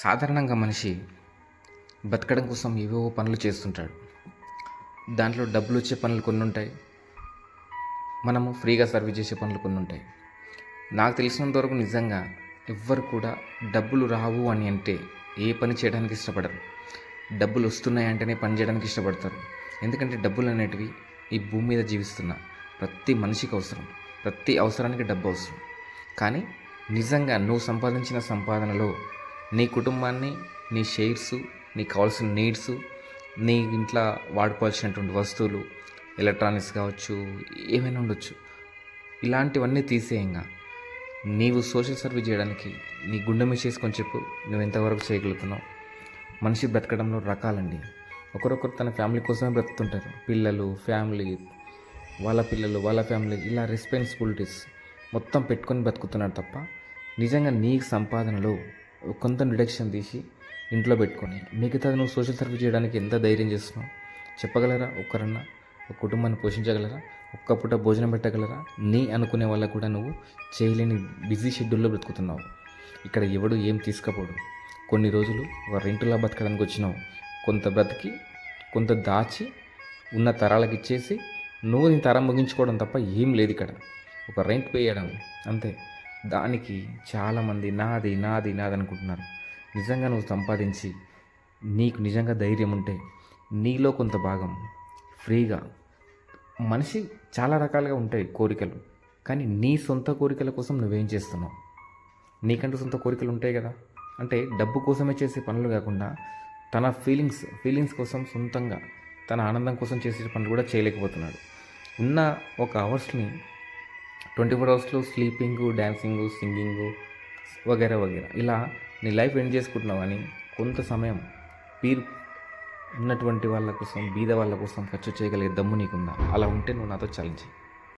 సాధారణంగా మనిషి బతకడం కోసం ఏవేవో పనులు చేస్తుంటాడు. దాంట్లో డబ్బులు వచ్చే పనులు కొన్ని ఉంటాయి, మనము ఫ్రీగా సర్వీస్ చేసే పనులు కొన్ని ఉంటాయి. నాకు తెలిసినంత వరకు నిజంగా ఎవ్వరు కూడా డబ్బులు రావు అని అంటే ఏ పని చేయడానికి ఇష్టపడరు. డబ్బులు వస్తున్నాయి అంటేనే పని చేయడానికి ఇష్టపడతారు. ఎందుకంటే డబ్బులు అనేటివి ఈ భూమి మీద జీవిస్తున్న ప్రతి మనిషికి అవసరం. ప్రతి అవసరానికి డబ్బు అవసరం. కానీ నిజంగా నువ్వు సంపాదించిన సంపాదనలో నీ కుటుంబాన్ని, నీ షేర్సు, నీకు కావాల్సిన నీడ్స్, నీ ఇంట్లో వాడుకోవాల్సినటువంటి వస్తువులు, ఎలక్ట్రానిక్స్ కావచ్చు, ఏమైనా ఉండొచ్చు, ఇలాంటివన్నీ తీసేయంగా నీవు సోషల్ సర్వీస్ చేయడానికి నీ గుండె మీద చేసుకొని చెప్పు, నువ్వు ఎంతవరకు చేయగలుగుతున్నావు. మనిషి బ్రతకడంలో రకాలండి. ఒకరొకరు తన ఫ్యామిలీ కోసమే బ్రతుకుతుంటారు. పిల్లలు, ఫ్యామిలీ, వాళ్ళ పిల్లలు, వాళ్ళ ఫ్యామిలీ, ఇలా రెస్పాన్సిబిలిటీస్ మొత్తం పెట్టుకొని బ్రతుకుతున్నాడు తప్ప నిజంగా నీ సంపాదనలో కొంత డిడక్షన్ తీసి ఇంట్లో పెట్టుకొని మిగతాది నువ్వు సోషల్ సర్వీస్ చేయడానికి ఎంత ధైర్యం చేస్తున్నావు చెప్పగలరా? ఒక్కరన్నా ఒక కుటుంబాన్ని పోషించగలరా? ఒక్క పూట భోజనం పెట్టగలరా? నీ అనుకునే వాళ్ళకు కూడా నువ్వు చేయలేని బిజీ షెడ్యూల్లో బ్రతుకుతున్నావు. ఇక్కడ ఎవడు ఏం తీసుకపోడు. కొన్ని రోజులు ఒక రెంటులా బతకడానికి వచ్చినావు. కొంత బ్రతికి కొంత దాచి ఉన్న తరాలకు ఇచ్చేసి నువ్వు నీ తరం ముగించుకోవడం తప్ప ఏం లేదు ఇక్కడ. ఒక రెంట్ పే చేయడం అంతే. దానికి చాలామంది నాది నాది నాది అనుకుంటున్నారు. నిజంగా నువ్వు సంపాదించి నీకు నిజంగా ధైర్యం ఉంటే నీలో కొంత భాగం ఫ్రీగా, మనిషి చాలా రకాలుగా ఉంటాయి కోరికలు, కానీ నీ సొంత కోరికల కోసం నువ్వేం చేస్తున్నావు? నీకంటూ సొంత కోరికలు ఉంటాయి కదా. అంటే డబ్బు కోసమే చేసే పనులు కాకుండా తన ఫీలింగ్స్ కోసం, సొంతంగా తన ఆనందం కోసం చేసే పనులు కూడా చేయలేకపోతున్నాడు. ఉన్న ఒక అవర్స్ని 24 అవర్స్లో స్లీపింగు, డ్యాన్సింగు, సింగింగు వగేరా వగేరా ఇలా నీ లైఫ్ ఎండ్ చేసుకుంటున్నావు. అని కొంత సమయం ఉన్నటువంటి వాళ్ళ కోసం, బీద వాళ్ళ కోసం ఖర్చు చేయగలిగే దమ్ము నీకుందా? అలా ఉంటే నువ్వు నాతో ఛాలెంజ్ చెయ్యి.